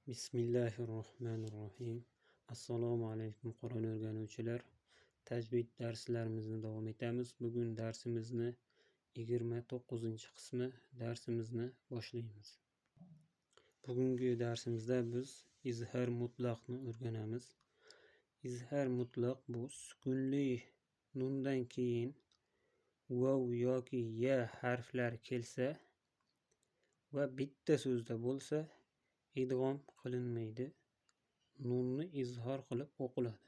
Bismillahirrohmanirrohim. Assalomu alaykum Qur'on o'rganuvchilar. Tajvid darslarimizni davom etamiz. Bugun darsimizni 29-qismi darsimizni boshlaymiz. Bugungi darsimizda biz izhar mutlaqni o'rganamiz. Izhar mutlaq bu sukunli nundan keyin vav yoki ya harflari kelsa va bitta so'zda bo'lsa idg'om qilinmaydi. Nunni izhor qilib o'qiladi.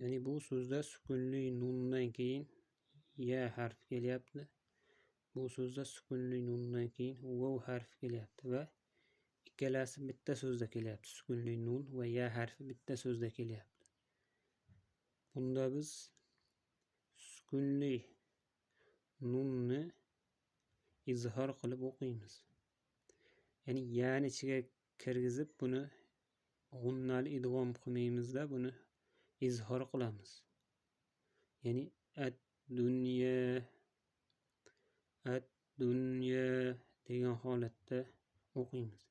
Ya'ni bu so'zda sukunli nundan keyin ya harfi kelyapti. Bu so'zda sukunli nundan keyin vav harfi kelyapti va ikkalasi bitta so'zda kelyapti. Sukunli nun va ya harfi bitta so'zda kelyapti. Bunda biz sukunli nunni izhor qilib o'qiymiz. Ya'ni yani ichiga kirgizib buni g'unnali idg'om qilmaymizda, buni izhor qilamiz. Ya'ni ad-dunya degan holatda o'qiymiz.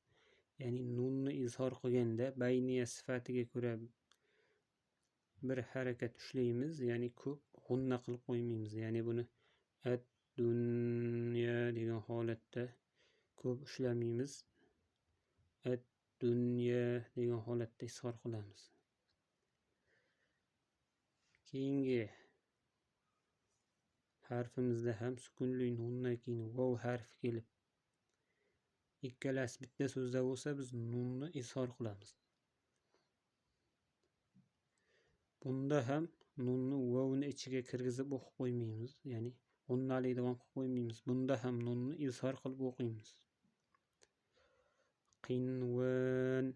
Ya'ni nunni izhor qilganda bayniya sifatiga ko'ra bir harakat ushlaymiz, ya'ni ko'p g'unna qilib qo'ymaymiz. Ya'ni buni ad-dunya degan holatda ko'p ushlamaymiz. Ad-dunya degan holatda izhor qilamiz. Keyingi harfimizda ham sukunli nundan keyin vav harfi kelib ikkalasi bitta so'zda bo'lsa biz nunni izhor qilamiz. Bunda ham nunni vavni ichiga kirgizib o'qib qo'ymaymiz, ya'ni g'unnali idg'om qilib qo'ymaymiz. Bunda ham nunni izhor qilib o'qiymiz. qinvan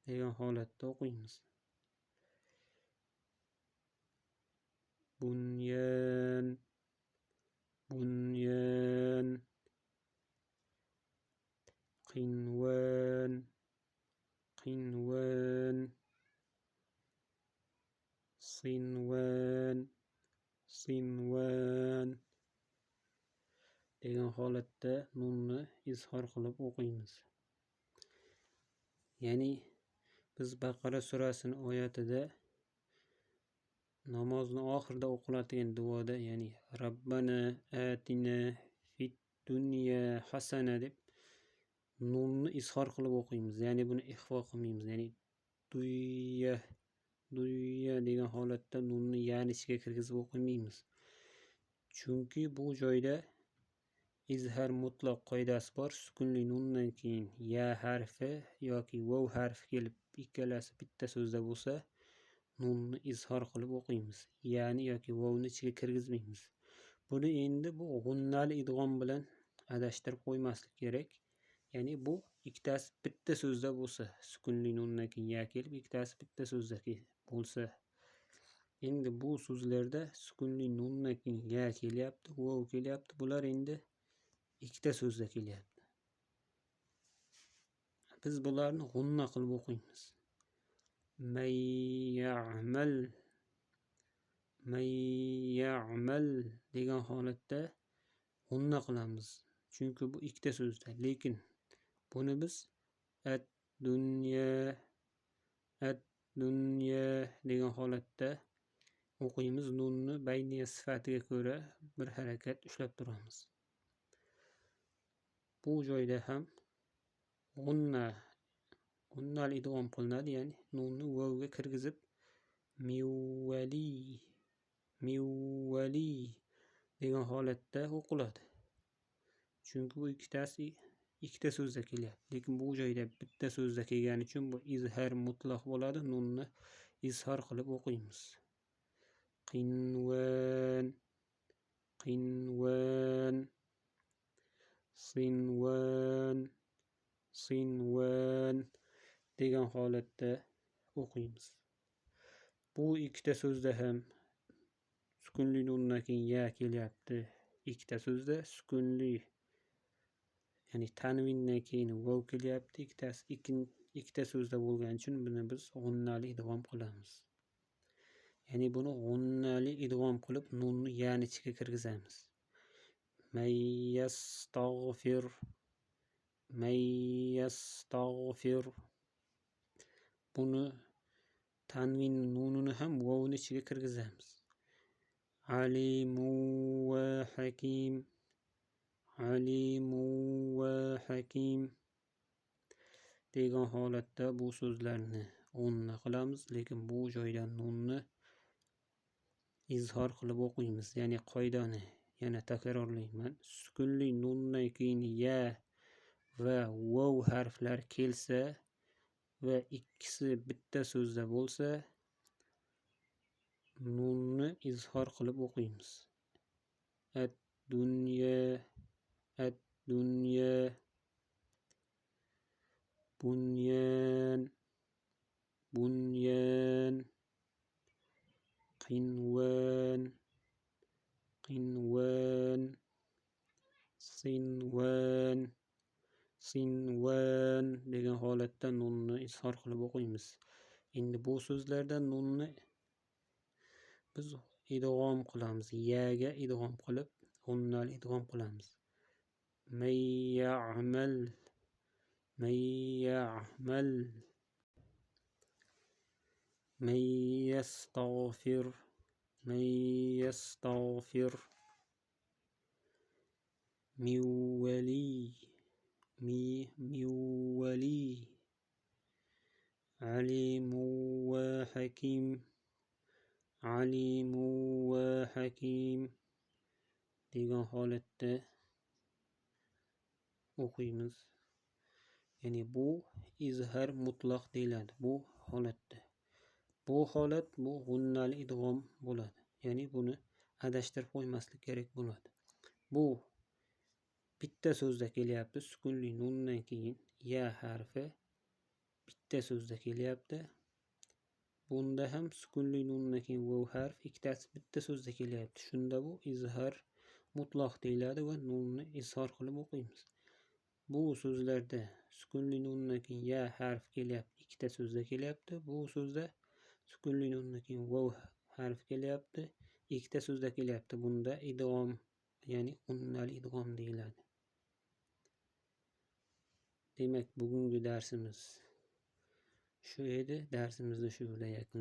degan holatda o'qiymiz. bunyan qinvan sinvan degan holatda nunni izhor qilib o'qiymiz. Ya'ni biz Baqara surasini oyatida namozni oxirida o'qiladigan duoda, ya'ni Rabbana atina fid dunya hasana deb nunni izhor qilib o'qiymiz. Ya'ni buni ixvo qilmaymiz. Ya'ni duyya degan holatda nunni yani ichiga kirgizib o'qimaymiz. Chunki bu joyda izhar mutlaq qoidasi bor. Sukunli nundan keyin ya harfi yoki vav harfi kelib ikkalasi bitta so'zda bo'lsa nunni izhor qilib o'qiymiz. Ya'ni yoki vavni ichiga kirgizmaymiz. Buni endi bu g'unnali idg'om bilan adashtirib qo'ymaslik kerak. Ya'ni bu ikkitasi bitta so'zda bo'lsa, sukunli nundan keyin ya kelib ikkitasi bitta so'zda bo'lsa, endi bu so'zlarda sukunli nundan keyin ya kelyapti, vav kelyapti. Bular endi ikkita so'zda kelyapti. Biz bularni g'unna qilib o'qiymiz. May ya'mal degan holatda g'unna qilamiz. Chunki bu ikkita so'zda. Lekin buni biz ad-dunya degan holatda o'qiymiz. Nunni bayniya sifatiga ko'ra bir harakat ushlab turamiz. Bu joyda ham g'unnali idg'om qilinadi, ya'ni nunni vavga kirgizib mivvali degan holatda o'qiladi. Chunki bu ikkitasi ikkita so'zda kelyapti. Lekin bu joyda bitta so'zda kelgani uchun bu izhar mutlaq bo'ladi. Nunni izhor qilib o'qiymiz. Qinvan sinvan degan holatda o'qiymiz. Bu ikkita so'zda ham sukunli nundan keyin ya kelyapti. Ikkita so'zda sukunli, ya'ni tanvindan keyin vav kelyapti. Ikkita so'zda bo'lgani uchun buni biz g'unnali idg'om qilamiz. Ya'ni buni g'unnali idg'om qilib nunni yani ichiga kirgizamiz. Men yestağfir. Men yestağfir. Bunu tanvin nununu ham vovni ichiga kirgizamiz. Alimu va hakim. Alimu va hakim degan holatda bu so'zlarni o'nni qilamiz, lekin bu joydan nunni izhor qilib o'qiymiz. Ya'ni qoidani yana takrorlayman. Sukunli nundan keyin ya va vov harflar kelsa va ikkisi bitta so'zda bo'lsa, nunni izhor qilib o'qiymiz. Ad-dunya, ad-dunya, bunyan, bunyan, qinvan, qinvan, sinvan, sinvan degan holatda nunni izhor qilib o'qiymiz. Endi bu so'zlarda nunni biz idg'om qilamiz. Yaga idg'om qilib, o'nnal idg'om qilamiz. Men ya'mal, men ya'mal, men yestağfir, men yestağfir, min vali, min vali, alimu va hakim, alimu va hakim degan holatda o'qiymiz. Ya'ni bu izhar mutlaq deyiladi bu holatda. Bu holat bu g'unnali idg'om bo'ladi. Ya'ni buni adashtirib qo'ymaslik kerak bo'ladi. Bu bitta so'zda kelyapti. Sukunli nundan keyin ya harfi bitta so'zda kelyapti. Bunda ham sukunli nundan keyin vov harf ikkitasi bitta so'zda kelyapti. Shunda bu izhar mutlaq deyiladi va nunni izhor qilib o'qiymiz. Bu so'zlarda sukunli nundan keyin ya harf kelyapti, ikkita so'zda kelyapti. Bu so'zda sukunli nundan keyin vov harf kelyapti, ikkita so'zda kelyapti. Bunda idg'om, ya'ni unnal idg'om deyiladi. Demak, bugungi darsimiz shu edi. Darsimizni shu yerda yakunlaymiz.